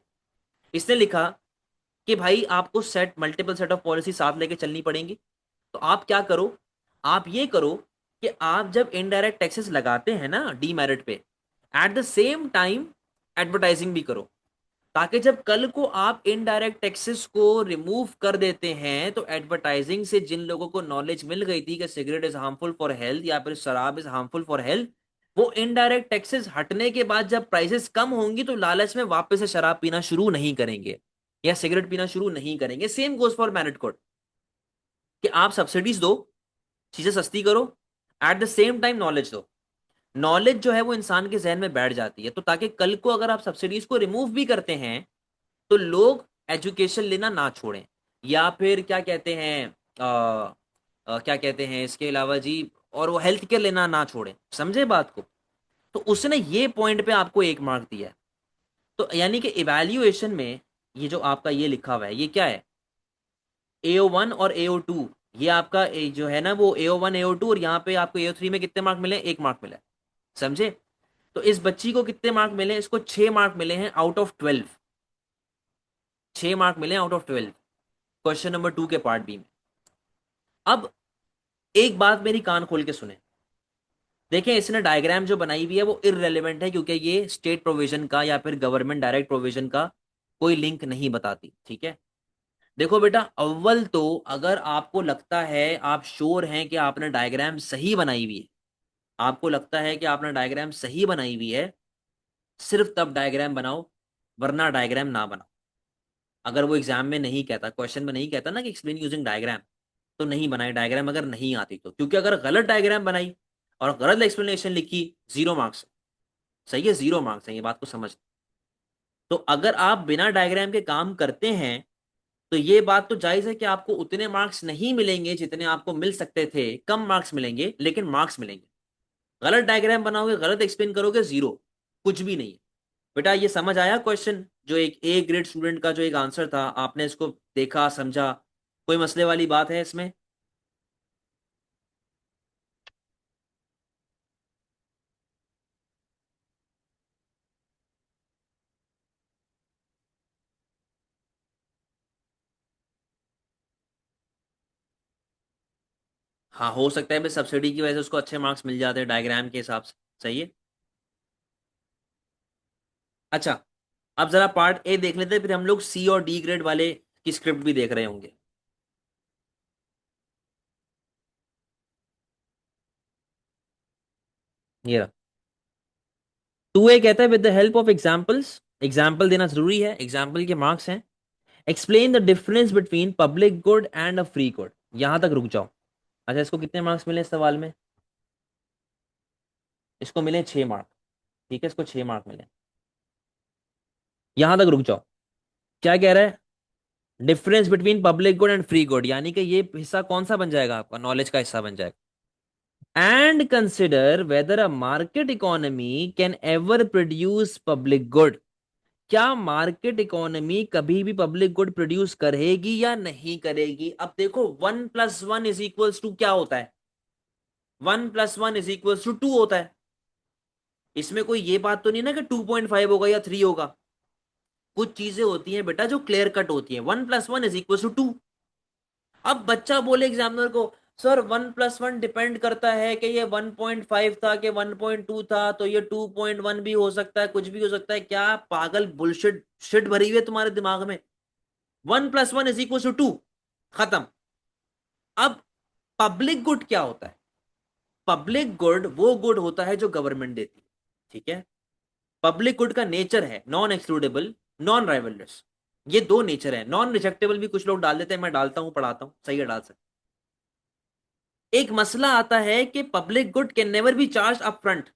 इसने लिखा कि भाई आपको set multiple set of policy साथ लेके चलनी पड़ेंगी। तो आप क्या करो, आप ये करो कि आप जब इनडायरेक्ट टैक्सेस लगाते हैं ना डीमेरिट पे, eight the same time advertising भी करो, ताकि जब कल को आप इनडायरेक्ट टैक्सेस को रिमूव कर देते हैं तो एडवर्टाइजिंग से जिन लोगों को नॉलेज मिल गई थी कि cigarette is harmful for health या फिर शराब इज हार्मफुल फॉर हेल्थ, वो इनडायरेक्ट टैक्सेस हटने के बाद जब प्राइसेस कम होंगी तो लालच में वापस से शराब पीना शुरू नहीं करेंगे या सिगरेट पीना शुरू नहीं करेंगे। Same goes for merit code, कि आप सब्सिडीज दो, चीजें सस्ती करो, eight the same time knowledge दो। नॉलेज जो है वो इंसान के जहन में बैठ जाती है, तो ताकि कल को अगर आप सब्सिडीज को रिमूव भी करते हैं तो लोग एजुकेशन लेना ना छोड़ें, या फिर क्या कहते हैं क्या कहते हैं इसके अलावा जी, और वो हेल्थ केयर लेना ना छोड़ें, समझे बात को? तो उसने ये पॉइंट पे आपको एक मार्क दिया है। तो यानी कि इवैल्यूएशन में ये जो आपका ये लिखा हुआ है ये क्या है, AO1 और AO2, ये आपका जो है ना वो AO1 AO2, और यहाँ पे आपको AO3 में कितने मार्क मिले? एक मार्क मिला है, समझे? तो इस बच्ची को कितने मार्क मिले? इसको 6 मार्क मिले हैं आउट ऑफ 12। 6 मार्क मिले आउट ऑफ 12 क्वेश्चन नंबर 2 के पार्ट बी में। अब एक बात मेरी कान खोल के सुने, देखें इसने डायग्राम जो बनाई हुई है वो इररेलेवेंट है, क्योंकि ये स्टेट प्रोविजन का या फिर गवर्नमेंट डायरेक्ट प्रोविजन का कोई लिंक नहीं बताती। ठीक है, देखो बेटा, अव्वल तो अगर आपको लगता है, आप श्योर हैं कि आपने डायग्राम सही बनाई हुई है, आपको लगता है कि आपने डायग्राम सही बनाई हुई है, सिर्फ तब डायग्राम बनाओ, वरना डायग्राम ना बनाओ। अगर वो एग्जाम में नहीं कहता, क्वेश्चन में नहीं कहता ना कि एक्सप्लेन यूजिंग डायग्राम, तो नहीं बनाए डायग्राम अगर नहीं आती तो। क्योंकि अगर गलत डायग्राम बनाई, और गलत एक्सप्लेनेशन लिखी, 0 मार्क्स। सही है, 0 मार्क्स है, ये बात को समझ। तो अगर आप बिना डायग्राम के काम करते हैं तो ये बात तो जायज है कि आपको उतने मार्क्स नहीं मिलेंगे जितने आपको मिल सकते थे, कम मार्क्स मिलेंगे लेकिन मार्क्स मिलेंगे। गलत डायग्राम बनाओगे, गलत एक्सप्लेन करोगे, 0, कुछ भी नहीं है। बेटा ये समझ आया क्वेश्चन? जो एक ए ग्रेड स्टूडेंट का जो एक आंसर था, आपने इसको देखा, समझा? कोई मसले वाली बात है इसमें? हाँ, हो सकता है भाई सब्सिडी की वजह से उसको अच्छे मार्क्स मिल जाते हैं डायग्राम के हिसाब से। सही है। अच्छा, अब जरा पार्ट ए देख लेते हैं, फिर हम लोग सी और डी ग्रेड वाले की स्क्रिप्ट भी देख रहे होंगे। ये रहा। टू ए कहता है with the help of examples, example देना जरूरी है, एग्जाम्पल के मार्क्स हैं। Explain the difference between public good and a free good. यहां तक रुक जाओ। अच्छा, इसको कितने मार्क्स मिले इस सवाल में? इसको मिले 6 मार्क। ठीक है, इसको 6 मार्क मिले। यहां तक रुक जाओ। क्या कह रहा है? Difference between public good and free good, यानी कि ये हिस्सा कौन सा बन जाएगा? आपका नॉलेज का हिस्सा बन जाएगा। And consider whether a market economy can ever produce public good. क्या मार्केट इकोनॉमी कभी भी पब्लिक गुड प्रोड्यूस करेगी या नहीं करेगी? अब देखो, 1+1 = क्या होता है? 1+1 = 2 होता है। इसमें कोई ये बात तो नहीं ना कि 2.5 होगा या 3 होगा। कुछ चीजें होती हैं बेटा जो क्लियर कट होती हैं। 1+1 = 2। अब बच्चा बोले एग्जामिनर को, सर 1+1 डिपेंड करता है कि ये 1.5 था कि 1.2 था, तो ये 2.1 भी हो सकता है, कुछ भी हो सकता है। क्या पागल बुलशिट शिट भरी हुई है तुम्हारे दिमाग में? 1+1 = 2, खत्म। अब पब्लिक गुड क्या होता है? पब्लिक गुड वो गुड होता है जो गवर्नमेंट देती है। ठीक है। पब्लिक गुड का नेचर है नॉन एक्सक्लूडेबल, नॉन राइवलरस। ये दो नेचर है। नॉन रिजेक्टेबल भी कुछ लोग डाल देते हैं, मैं डालता हूं, पढ़ाता हूं, सही है, डाल सकते। एक मसला आता है कि public good can never be charge up front.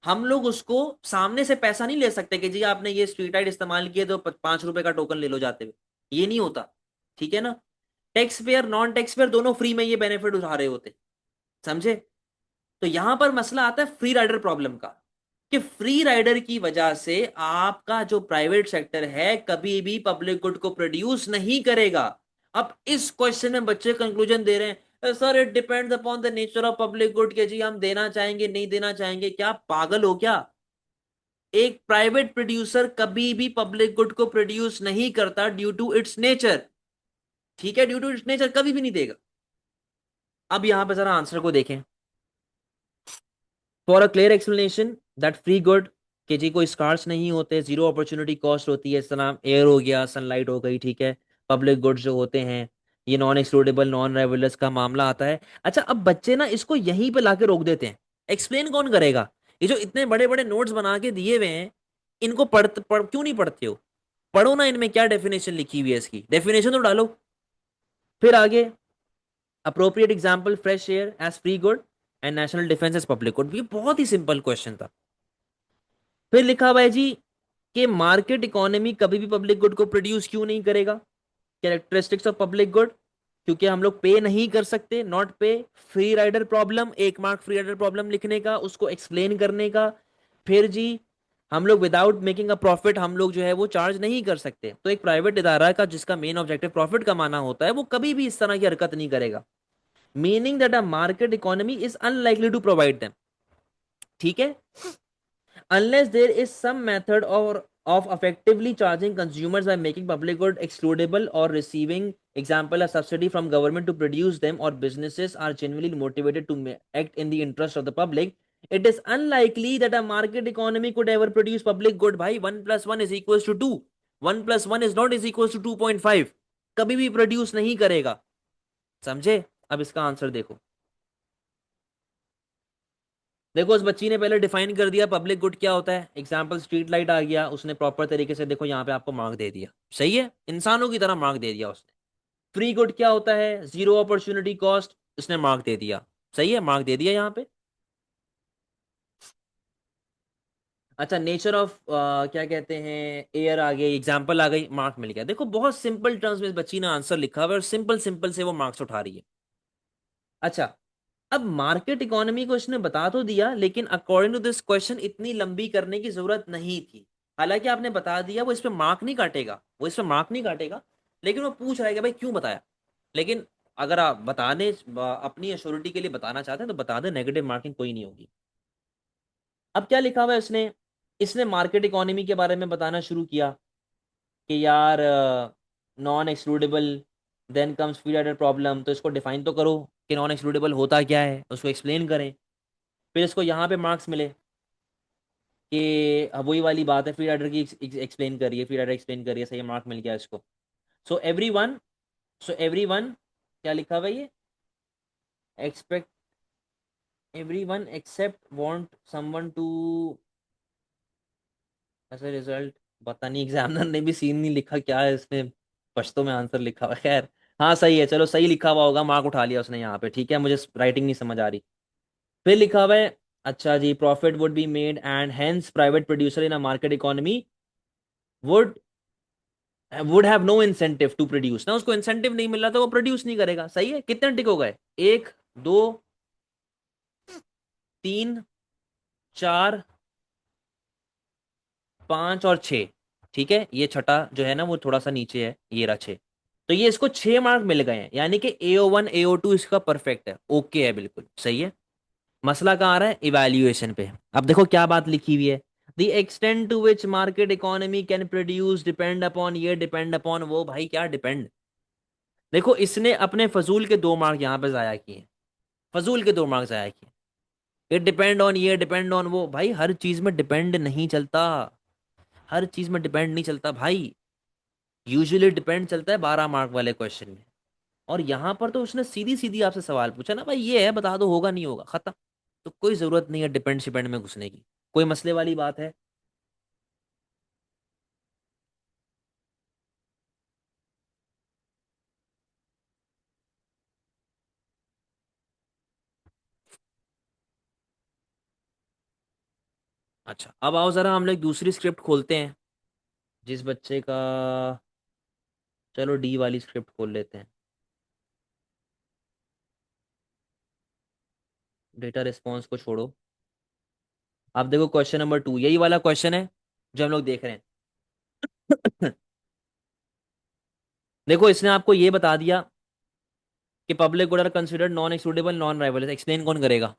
हम लोग उसको सामने से पैसा नहीं ले सकते कि जी आपने ये स्ट्रीट लाइट इस्तेमाल किए तो 5 रुपए का टोकन ले लो जाते हुए। ये नहीं होता। ठीक है ना? Tax payer, non tax payer दोनों फ्री में ये बेनिफिट उठा रहे होते। समझे? तो यहां पर मसला आता है फ्री राइडर प्रॉब्लम का, कि फ्री राइडर की वजह से आपका जो प्राइवेट सेक्टर है कभी भी पब्लिक गुड को प्रोड्यूस नहीं करेगा। अब इस क्वेश्चन में बच्चे कंक्लूजन दे रहे हैं, sir it depends upon the nature of public good, के जी हम देना चाहेंगे नहीं देना चाहेंगे। क्या पागल हो क्या? एक प्राइवेट प्रोड्यूसर कभी भी पब्लिक गुड को प्रोड्यूस नहीं करता ड्यू टू इट्स नेचर। ठीक है, ड्यू टू इट्स नेचर कभी भी नहीं देगा। अब यहां पर जरा आंसर को देखें। For a clear explanation that free good के जी कोई स्कार्स नहीं होते, जीरो अपॉर्चुनिटी कॉस्ट होती है। इस तरह एयर हो गया, सनलाइट हो गई, ठीक है। पब्लिक गुड्स जो होते हैं ये नॉन एक्सक्लूडेबल, नॉन राइवलरस का मामला आता है। अच्छा, अब बच्चे ना इसको यहीं पे लाके रोक देते हैं। एक्सप्लेन कौन करेगा? ये जो इतने बड़े बड़े नोट्स बना के दिए हुए हैं, इनको क्यों नहीं पढ़ते हो? पढ़ो ना, इनमें क्या डेफिनेशन लिखी हुई है, इसकी डेफिनेशन तो डालो। फिर आगे, appropriate example fresh air as free good and national defence as public good. ये बहुत ही सिंपल क्वेश्चन था। फिर लिखा हुआ है जी कि मार्केट इकोनॉमी कभी भी पब्लिक गुड को प्रोड्यूस क्यों नहीं करेगा? कैरेक्टरिस्टिक्स ऑफ पब्लिक गुड, क्योंकि हम लोग पे नहीं कर सकते, not pay. Free rider problem, 1 mark free rider problem लिखने का, उसको एक्सप्लेन करने का। फिर जी, हम लोग विदाउट मेकिंग अ प्रॉफिट हम लोग जो है वो चार्ज नहीं कर सकते। तो एक प्राइवेट इदारा का जिसका मेन ऑब्जेक्टिव प्रॉफिट कमाना होता है, वो कभी भी इस तरह की हरकत नहीं करेगा। Meaning that a market economy is unlikely to provide them. ठीक है। unless there is some method or of effectively charging consumers by making public good excludable or receiving example a subsidy from government to produce them, or businesses are genuinely motivated to act in the interest of the public, it is unlikely that a market economy could ever produce public good. भाई 1+1 = 2, 1+1 is not is equals to 2.5, कभी भी produce नहीं करेगा। समझे? अब इसका answer देखो। देखो, उस बच्ची ने पहले डिफाइन कर दिया पब्लिक गुड क्या होता है। एग्जाम्पल स्ट्रीट लाइट आ गया, उसने प्रॉपर तरीके से देखो यहाँ पे आपको मार्क दे दिया। सही है, इंसानों की तरह मार्क दे दिया उसने। फ्री गुड क्या होता है? जीरो अपॉर्चुनिटी कॉस्ट, उसने मार्क दे दिया। सही है, मार्क दे दिया यहाँ पे। अच्छा, नेचर ऑफ क्या कहते हैं, एयर आ गई, एग्जाम्पल आ गई, मार्क मिल गया। देखो बहुत सिंपल टर्म्स में बच्ची ने आंसर लिखा हुआ है और सिंपल सिंपल से वो मार्क्स उठा रही है। अच्छा, अब मार्केट इकोनॉमी को इसने बता तो दिया, लेकिन अकॉर्डिंग टू दिस क्वेश्चन इतनी लंबी करने की जरूरत नहीं थी। हालांकि आपने बता दिया, वो इस पे मार्क नहीं काटेगा, वो इस पे मार्क नहीं काटेगा, लेकिन वो पूछ रहा है कि भाई क्यों बताया। लेकिन अगर आप बताने अपनी एश्योरिटी के लिए बताना चाहते हैं तो बता दें, नेगेटिव मार्किंग कोई नहीं होगी। अब क्या लिखा हुआ है इसने, इसने मार्केट इकोनॉमी के बारे में बताना शुरू किया कि यार non excludable, then comes free rider problem. तो इसको डिफाइन तो करो कि नॉन एक्सक्लूडेबल होता क्या है, उसको एक्सप्लेन करें। फिर इसको यहाँ पे मार्क्स मिले कि वही वाली बात है, फ्री राइडर की एक्सप्लेन करिए, फ्री राइडर एक्सप्लेन करिए, सही मार्क मिल गया इसको। So every one, so every one, क्या लिखा हुआ है ये, expect every one except want someone to as a result. पता नहीं एग्जामिनर ने भी सीन नहीं लिखा क्या है इसमें, पश्तो में आंसर लिखा हुआ है, खैर। हाँ सही है, चलो सही लिखा हुआ होगा, मार्क उठा लिया उसने यहाँ पे, ठीक है, मुझे राइटिंग नहीं समझ आ रही। फिर लिखा हुआ है, अच्छा जी, profit would be made and hence private producer in a market economy would would have no incentive to produce. ना उसको इंसेंटिव नहीं मिल रहा तो वो प्रोड्यूस नहीं करेगा। सही है, कितने टिक हो गए, एक, दो, तीन, चार, पांच और छः। ठीक है, ये छठा जो है ना वो थोड़ा सा नीचे है, ये रहा छः। तो ये इसको 6 मार्क मिल गए हैं, यानी कि AO1 AO2 इसका परफेक्ट है, ओके है, बिल्कुल सही है। मसला कहाँ आ रहा है, इवैल्यूएशन पे। अब देखो क्या बात लिखी हुई है, the extent to which market economy can produce depend upon, ये डिपेंड अपॉन वो, भाई क्या डिपेंड। देखो इसने अपने फजूल के 2 मार्क यहाँ पे जाया किए, फजूल के 2 मार्क जाया किए। ये डिपेंड ऑन, ये डिपेंड ऑन वो, भाई हर चीज में डिपेंड नहीं चलता, हर चीज में डिपेंड नहीं चलता भाई। यूजुअली डिपेंड चलता है 12 मार्क वाले क्वेश्चन में। और यहाँ पर तो उसने सीधी सीधी आपसे सवाल पूछा ना, भाई ये है बता दो, होगा नहीं होगा, खत्म। तो कोई जरूरत नहीं है डिपेंड शिपेंड में घुसने की, कोई मसले वाली बात है। अच्छा, अब आओ जरा हम लोग दूसरी स्क्रिप्ट खोलते हैं, जिस बच्चे का, चलो डी वाली स्क्रिप्ट खोल लेते हैं। डेटा रिस्पॉन्स को छोड़ो। अब देखो क्वेश्चन नंबर 2, यही वाला क्वेश्चन है जो हम लोग देख रहे हैं। देखो इसने आपको ये बता दिया कि public good are considered non excludable non rival. Explain कौन करेगा,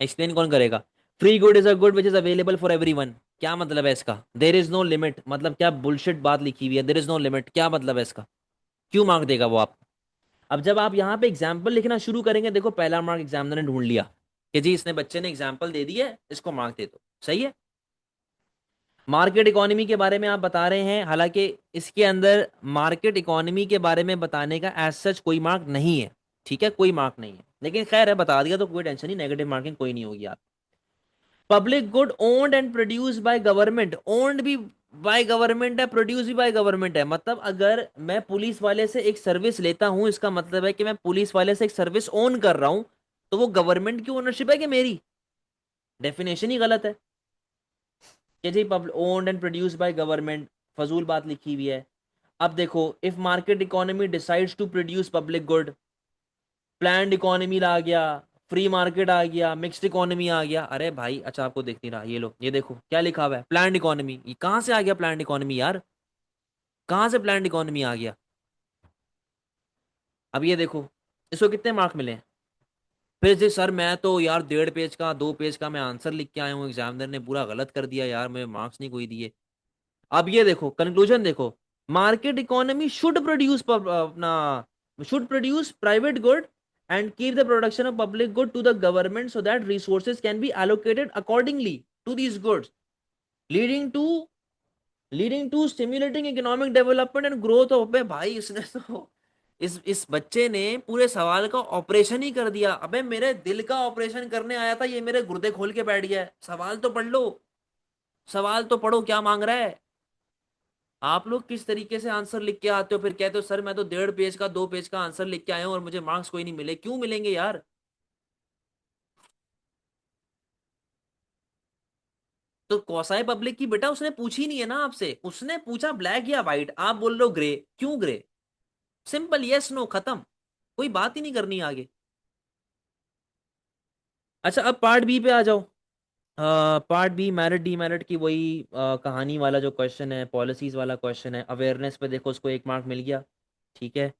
एक्सप्लेन कौन करेगा। Free good is a good which is available for everyone. क्या मतलब है इसका, देर इज नो लिमिट, मतलब क्या बुलशिट बात लिखी हुई है, देर इज नो लिमिट, क्या मतलब है इसका, क्यों मार्क देगा वो आप। अब जब आप यहाँ पे एग्जाम्पल लिखना शुरू करेंगे, देखो पहला मार्क एग्जामिनर ने ढूंढ लिया कि जी इसने, बच्चे ने एग्जाम्पल दे दी है, इसको मार्क दे दो, सही है। मार्केट इकोनॉमी के बारे में आप बता रहे हैं, हालांकि इसके अंदर मार्केट इकोनॉमी के बारे में बताने का एज सच कोई मार्क नहीं है, ठीक है, कोई मार्क नहीं है, लेकिन खैर है, बता दिया तो कोई टेंशन नहीं, नेगेटिव मार्किंग कोई नहीं होगी आप। Public good owned and produce by government, owned भी बाय गवर्नमेंट है, प्रोड्यूस भी बाय गवर्नमेंट है, मतलब अगर मैं पुलिस वाले से एक सर्विस लेता हूं, इसका मतलब है कि मैं पुलिस वाले से एक सर्विस ओन कर रहा हूं, तो वो गवर्नमेंट की ओनरशिप है कि मेरी, डेफिनेशन ही गलत है कि जी public owned and produce by government, फजूल बात लिखी हुई है। अब देखो, if market economy decides to produce public good, planned economy आ गया, फ्री मार्केट आ गया, मिक्स्ड इकोनॉमी आ गया। अरे भाई अच्छा, आपको दिख नहीं रहा, ये लो, ये देखो क्या लिखा हुआ है, प्लान्ड इकोनॉमी। ये कहाँ से आ गया प्लान्ड इकोनॉमी यार, कहाँ से प्लान्ड इकोनॉमी आ गया। अब ये देखो, इसको कितने मार्क मिले हैं। फिर जी सर मैं तो यार 1.5 पेज का 2 पेज का मैं आंसर लिख के आया हूँ, एग्जामिनर ने पूरा गलत कर दिया यार, मैं मार्क्स नहीं कोई दिए। अब ये देखो कंक्लूजन देखो, मार्केट इकोनॉमी शुड प्रोड्यूस अपना, should produce private good and keep the production of public good to the government so that resources can be allocated accordingly to these goods, leading to leading to stimulating economic development and growth of. भाई इसने तो, इस बच्चे ने पूरे सवाल का operation ही कर दिया। अबे मेरे दिल का ऑपरेशन करने आया था, ये मेरे गुर्दे खोल के बैठ गया है। सवाल तो पढ़ लो, सवाल तो पढ़ो, क्या मांग रहा है। आप लोग किस तरीके से आंसर लिख के आते हो, फिर कहते हो सर मैं तो 1.5 पेज का 2 पेज का आंसर लिख के आया हूं और मुझे मार्क्स कोई नहीं मिले। क्यों मिलेंगे यार। तो कौसाई पब्लिक की बेटा उसने पूछी नहीं है ना आपसे, उसने पूछा ब्लैक या व्हाइट, आप बोल रहे हो ग्रे, क्यों ग्रे? सिंपल यस नो, खत्म, कोई बात ही नहीं करनी आगे। अच्छा अब पार्ट बी पे आ जाओ। पार्ट बी मेरिट डीमेरिट की वही कहानी वाला जो क्वेश्चन है, पॉलिसीज वाला क्वेश्चन है। अवेयरनेस पे देखो उसको 1 मार्क मिल गया, ठीक है।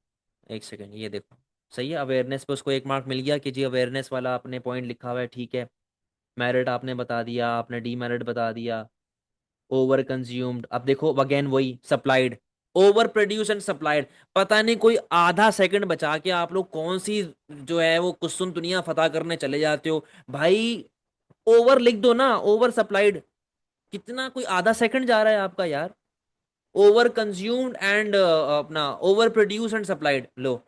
एक सेकेंड, ये देखो, सही है, अवेयरनेस पे उसको 1 मार्क मिल गया कि जी अवेयरनेस वाला आपने पॉइंट लिखा हुआ है, ठीक है। मेरिट आपने बता दिया, आपने डीमेरिट बता दिया। ओवर कंज्यूम्ड, अब देखो अगेन वही supplied, over produce and supplied. पता नहीं कोई आधा सेकंड बचा के आप लोग कौन सी जो है वो कुसुम दुनिया फतह करने चले जाते हो भाई। ओवर लिख दो ना, ओवर सप्लाइड, कितना कोई आधा सेकंड जा रहा है आपका यार। ओवर कंज्यूम्ड एंड अपना ओवर प्रोड्यूस एंड सप्लाइड लो।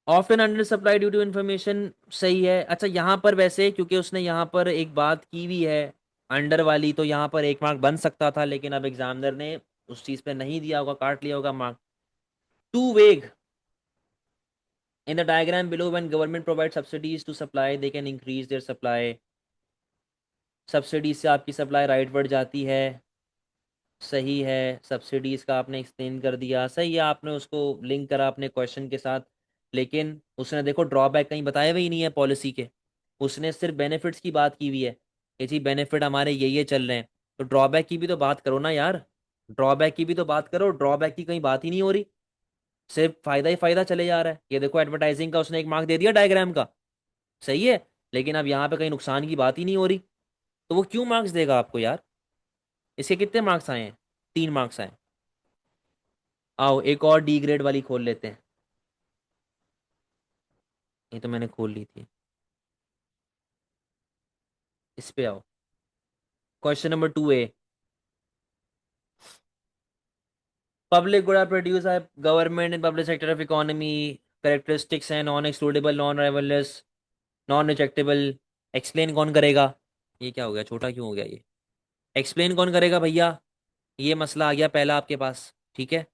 Often under supply due to information, सही है। अच्छा यहाँ पर वैसे क्योंकि उसने यहाँ पर एक बात की हुई है अंडर वाली, तो यहाँ पर 1 मार्क बन सकता था, लेकिन अब एग्जामिनर ने उस चीज पे नहीं दिया होगा, काट लिया होगा mark. Too vague, in the diagram below when government provide subsidies to supply they can increase their supply. Subsidies से आपकी सप्लाई राइट बढ़ जाती है, सही है। सब्सिडीज का आपने एक्सप्लेन कर दिया, सही है, आपने उसको लिंक करा अपने क्वेश्चन के साथ। लेकिन उसने देखो ड्रॉबैक कहीं बताए हुए ही नहीं है पॉलिसी के, उसने सिर्फ बेनिफिट्स की बात की हुई है कि जी बेनिफिट हमारे ये चल रहे हैं। तो ड्रॉबैक की भी तो बात करो ना यार, ड्रॉबैक की भी तो बात करो, ड्रॉबैक की कहीं बात ही नहीं हो रही, सिर्फ फायदा ही फायदा चले जा रहा है। ये देखो एडवर्टाइजिंग का उसने 1 मार्क दे दिया डायग्राम का, सही है, लेकिन अब यहाँ पे कहीं नुकसान की बात ही नहीं हो रही, तो वो क्यों मार्क्स देगा आपको यार? इसके कितने मार्क्स आए हैं? 3 मार्क्स आए। आओ एक और डी ग्रेड वाली खोल लेते हैं, ये तो मैंने खोल ली थी। इस पे आओ, question number 2A। Public good are produce by government in public sector of economy, characteristics हैं non excludable, non rivalrous, non rejectable. Explain कौन करेगा? ये क्या हो गया, छोटा क्यों हो गया ये? एक्सप्लेन कौन करेगा भैया? ये मसला आ गया पहला आपके पास, ठीक है,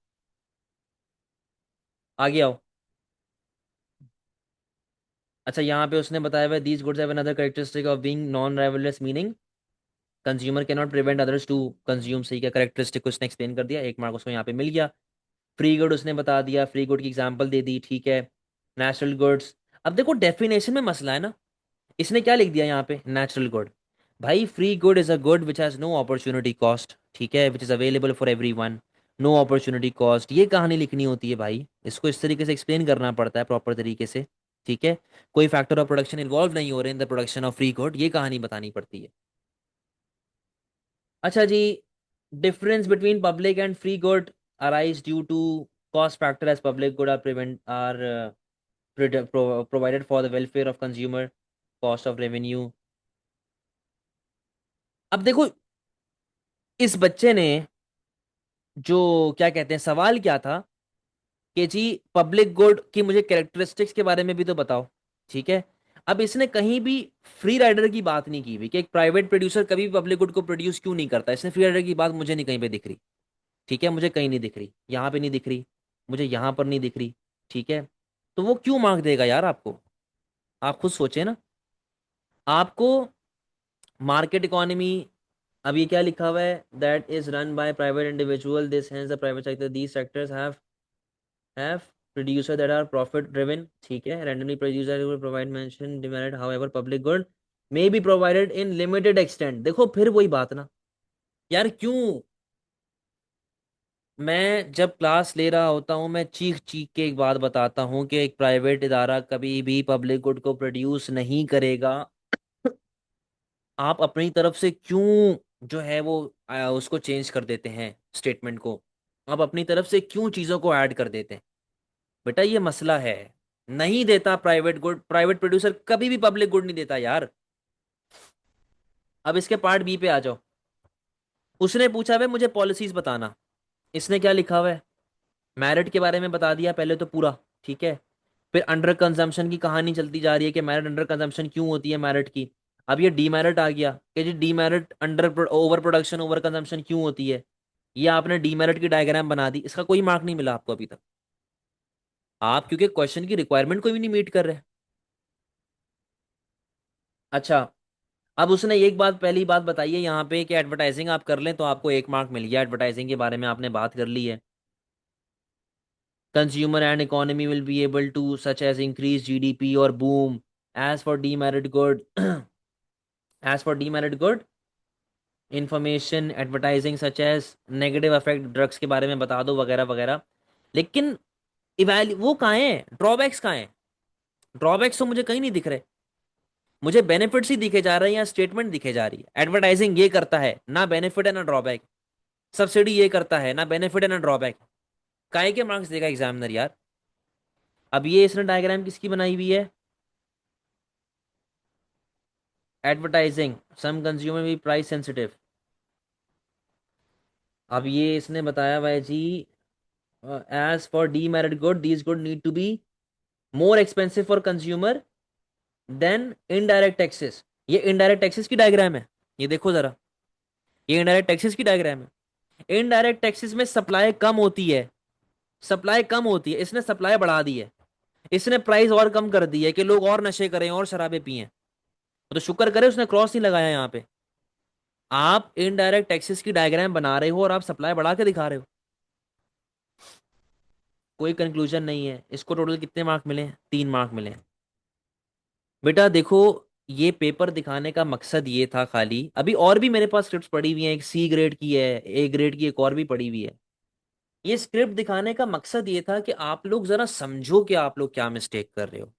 आगे आओ। अच्छा यहाँ पे उसने बताया हुआ these goods have another characteristic of being non rivalrous, meaning consumer can not prevent others to consume, सही क्या, करेक्टरिस्टिक उसने एक्सप्लेन कर दिया, 1 मार्क उसको यहाँ पे मिल गया। फ्री गुड उसने बता दिया, फ्री गुड की एग्जांपल दे दी, ठीक है। नेचुरल गुड्स, अब देखो डेफिनेशन में मसला है ना, इसने क्या लिख दिया यहाँ पे, नेचुरल गुड। भाई free good is a good which has no opportunity cost, ठीक है, which is available for everyone, no opportunity cost, ये कहानी लिखनी होती है भाई, इसको इस तरीके से एक्सप्लेन करना पड़ता है प्रॉपर तरीके से, ठीक है। कोई फैक्टर ऑफ प्रोडक्शन इन्वॉल्व नहीं हो रहे in the production of free good, ये कहानी बतानी पड़ती है। अच्छा जी, difference between public and free good arise due to cost factor as public good are prevent are provided for the welfare of consumer, cost of revenue। अब देखो इस बच्चे ने जो क्या कहते हैं सवाल क्या था कि जी पब्लिक गुड की मुझे कैरेक्टरिस्टिक्स के बारे में भी तो बताओ, ठीक है। अब इसने कहीं भी फ्री राइडर की बात नहीं की हुई कि एक प्राइवेट प्रोड्यूसर कभी भी पब्लिक गुड को प्रोड्यूस क्यों नहीं करता, इसने फ्री राइडर की बात मुझे नहीं कहीं पे दिख रही, ठीक है, मुझे कहीं नहीं दिख रही, यहाँ पे नहीं दिख रही, मुझे यहाँ पर नहीं दिख रही, ठीक है। तो वो क्यों मार्क देगा यार आपको? आप खुद सोचे ना, आपको मार्केट इकोनॉमी, अब ये क्या लिखा हुआ है, that is run by private individual, this has the private sector, these sectors have producer that are profit driven, ठीक है, randomly producer will provide mention demerit, however public good may be provided in limited extent. देखो फिर वही बात ना यार, क्यों मैं जब क्लास ले रहा होता हूँ मैं चीख चीख के एक बात बताता हूँ कि एक प्राइवेट इदारा कभी भी पब्लिक गुड को प्रोड्यूस नहीं करेगा, आप अपनी तरफ से क्यों जो है वो उसको चेंज कर देते हैं स्टेटमेंट को, आप अपनी तरफ से क्यों चीज़ों को ऐड कर देते हैं? बेटा ये मसला है, नहीं देता प्राइवेट गुड, प्राइवेट प्रोड्यूसर कभी भी पब्लिक गुड नहीं देता यार। अब इसके पार्ट बी पे आ जाओ। उसने पूछा है मुझे पॉलिसीज बताना, इसने क्या लिखा हुआ है, मैरिट के बारे में बता दिया पहले तो पूरा, ठीक है। फिर अंडर कंजम्पशन की कहानी चलती जा रही है कि मैरिट अंडर कंजम्पशन क्यों होती है मैरिट की। अब ये डीमेरिट आ गया कि जी demerit under over production over consumption क्यों होती है। ये आपने डीमेरिट की डायग्राम बना दी, इसका कोई मार्क नहीं मिला आपको अभी तक, आप क्योंकि क्वेश्चन की रिक्वायरमेंट कोई भी नहीं मीट कर रहे। अच्छा, अब उसने एक बात, पहली बात बताइए यहाँ पे कि एडवर्टाइजिंग आप कर लें तो आपको 1 मार्क मिल गया, एडवर्टाइजिंग के बारे में आपने बात कर ली है। Consumer and economy will be able to such as increase GDP और boom. As for demerit good, as for demerit good information advertising such as negative effect drugs के बारे में बता दो वगैरह वगैरह। लेकिन इवैल्यू वो कहाँ है, ड्रॉबैक्स कहाँ है? ड्रॉबैक्स तो मुझे कहीं नहीं दिख रहे। मुझे बेनिफिट्स ही दिखे जा रहे हैं या स्टेटमेंट दिखे जा रही है। एडवर्टाइजिंग ये करता है, ना बेनिफिट है ना ड्रॉबैक। सब्सिडी ये करता है, ना बेनिफिट है ना ड्रॉबैक। काहे के मार्क्स देगा एग्जामिनर यार? अब ये इसने डायग्राम किसकी बनाई हुई है? एडवर्टाइजिंग सम कंज्यूमर भी प्राइस सेंसिटिव। अब ये इसने बताया भाई जी, as for demerit good these good need to be more expensive for consumer than indirect taxes. ये इनडायरेक्ट टैक्सेस की डायग्राम है, ये देखो जरा। ये इनडायरेक्ट टैक्सेस की डायग्राम है। इनडायरेक्ट टैक्सेस में सप्लाई कम होती है, सप्लाई कम होती है, इसने सप्लाई बढ़ा दी है। इसने प्राइस और कम कर दी है कि लोग और नशे करें और शराबें पिएं। तो शुक्र करे उसने क्रॉस नहीं लगाया यहाँ पे। आप इनडायरेक्ट टैक्सेस की डायग्राम बना रहे हो और आप सप्लाई बढ़ा के दिखा रहे हो। कोई कंक्लूजन नहीं है। इसको टोटल कितने मार्क मिले? 3 मार्क मिले। बेटा देखो, ये पेपर दिखाने का मकसद ये था खाली, अभी और भी मेरे पास स्क्रिप्ट पड़ी हुई हैं, एक सी ग्रेड की है, ए ग्रेड की एक और भी पड़ी हुई है। ये स्क्रिप्ट दिखाने का मकसद ये था कि आप लोग जरा समझो कि आप लोग क्या मिस्टेक कर रहे हो।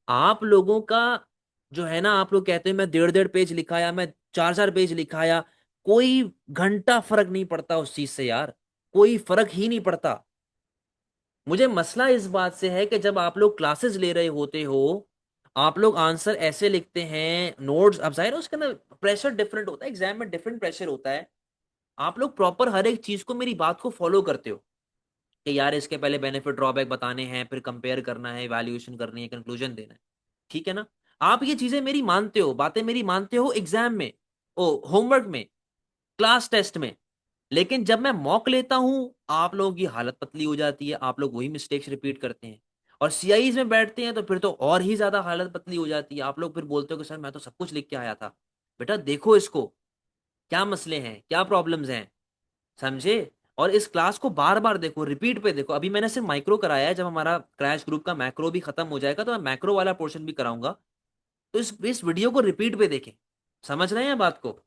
आप लोगों का जो है ना, आप लोग कहते हैं मैं 1.5 1.5 पेज लिखा या मैं 4 4 पेज लिखा, या कोई घंटा फर्क नहीं पड़ता उस चीज से यार। कोई फर्क ही नहीं पड़ता। मुझे मसला इस बात से है कि जब आप लोग क्लासेस ले रहे होते हो, आप लोग आंसर ऐसे लिखते हैं, नोट्स, अब जाहिर है उसके अंदर प्रेशर डिफरेंट होता है, एग्जाम में डिफरेंट प्रेशर होता है। आप लोग प्रॉपर हर एक चीज को, मेरी बात को फॉलो करते हो कि यार इसके पहले बेनिफिट ड्रॉबैक बताने हैं, फिर कंपेयर करना है, इवैल्यूएशन करनी है, कंक्लूजन देना है। ठीक है ना? आप ये चीजें मेरी मानते हो, बातें मेरी मानते हो एग्जाम में, ओ होमवर्क में, क्लास टेस्ट में। लेकिन जब मैं मॉक लेता हूं, आप लोगों की हालत पतली हो जाती है, आप लोग वही मिस्टेक्स रिपीट करते हैं। और सीआईज में बैठते हैं तो फिर तो और ही ज्यादा हालत पतली हो जाती है। आप लोग फिर बोलते हो कि सर मैं तो सब कुछ लिख के आया था। बेटा देखो इसको, क्या मसले हैं, क्या प्रॉब्लम्स हैं, समझे? और इस क्लास को बार बार देखो, रिपीट पे देखो। अभी मैंने सिर्फ माइक्रो कराया है, जब हमारा क्रैश ग्रुप का मैक्रो भी खत्म हो जाएगा तो मैं मैक्रो वाला पोर्शन भी कराऊंगा। तो इस वीडियो को रिपीट पे देखें। समझ रहे हैं बात को?